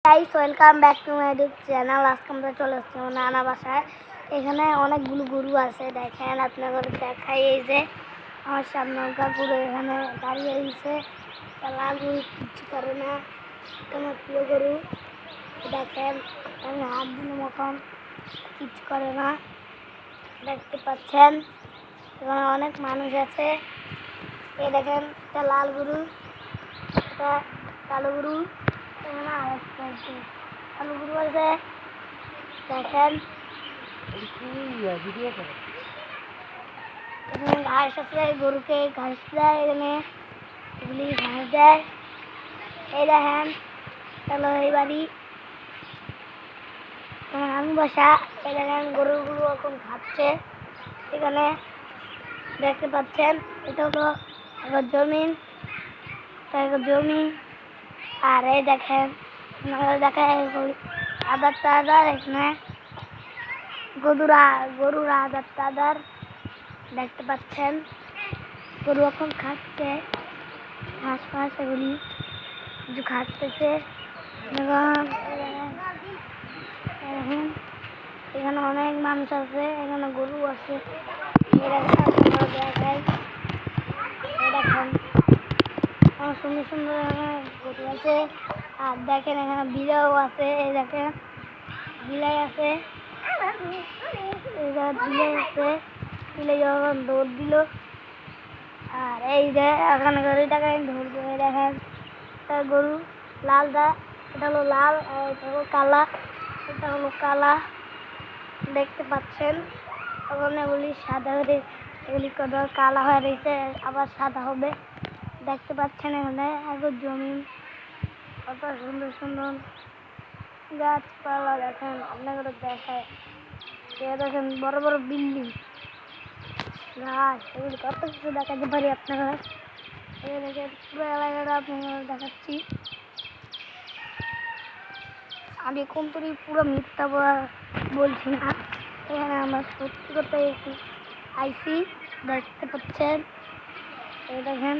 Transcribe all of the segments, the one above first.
Guys welcome back to my YouTube channel. আজকে আমরা চলে এসেছি আমার নানা বাসায়। এখানে অনেকগুলো গরু আছে, দেখেন আপনাদের দেখাই। এই যে আমার সামনে গরু এখানে দাঁড়িয়ে রয়েছে, লাল গরু কিছু করে না, আমার প্রিয় গরু। দেখেন আমি হাত দিলে মতন কিছু করে না, দেখতে পাচ্ছেন। এখানে অনেক মানুষ আছে। এই দেখেন একটা লাল গরু, একটা কালো গরু, কালো গরু আছে। দেখেন এখানে ঘাস আছে, গরুকে ঘাস দেয়, এখানে এগুলি ঘাস দেয়। এই দেখেন চলো এই বাড়ি আমি বসা। এই দেখেন গরুগুলো এখন খাচ্ছে এখানে, দেখতে পাচ্ছেন। এটা হলো একটা জমি, আর এই দেখেন আদার টাদার, এখানে গরুর আদার টাদার দেখতে পাচ্ছেন। গরু এখন খাচ্ছে ঘাস ফাঁস, এগুলি কিছু খাচ্ছে। এখানে অনেক মানুষ আছে, এখানে গরু আছে। দেখেন সুন্দর সুন্দর গরু আছে। আর দেখেন এখানে বিলাই আছে। এই দেখেন বিলাই আছে, বিলাই যখন দৌড় দিল। আর এই যে এখানে গরুটাকে ধরবো। দেখেন গরু লালটা, এটা হলো লাল, আর এটা হলো কালা, এটা হলো কালা, দেখতে পাচ্ছেন। তখন এগুলি সাদা হয়ে, এগুলি কালা হয়ে রয়েছে, আবার সাদা হবে। দেখতে পাচ্ছেন এখানে একদম জমি, কত সুন্দর সুন্দর গাছপালা। দেখেন আপনাদের দেখায়, দেখেন বড় বড় বিল্ডিং, গাছ, এগুলি কত কিছু দেখাতে পারি আপনারা। দেখেন পুরো এলাকাটা আপনাদের দেখাচ্ছি। আমি কোনটাই পুরো মিথ্যা বলছি না, এখানে আমরা সত্যি কথাই একটু আইসি, দেখতে পাচ্ছেন। এই দেখেন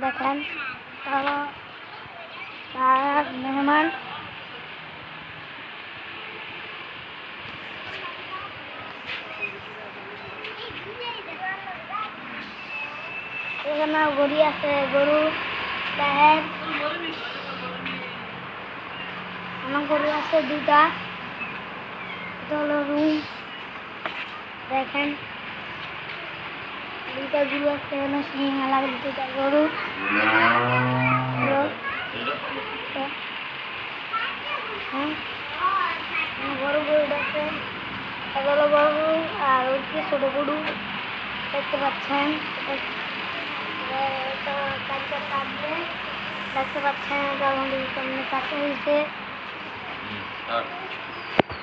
দেখেন তার মেহমান। এখানে গরু আছে, গরু দেখেন আমার গরু আছে দুটা। এটা হলো রুম, দেখেন দুটা গরু আছে, এখানে সিংহ লাগে দুটা গরু। বড় গরু দেখেন, এগুলো বড় গরু, আর ওইটি ছোট গরু দেখতে পাচ্ছেন। দেখতে পাচ্ছেন, সামনে কাছে হয়েছে।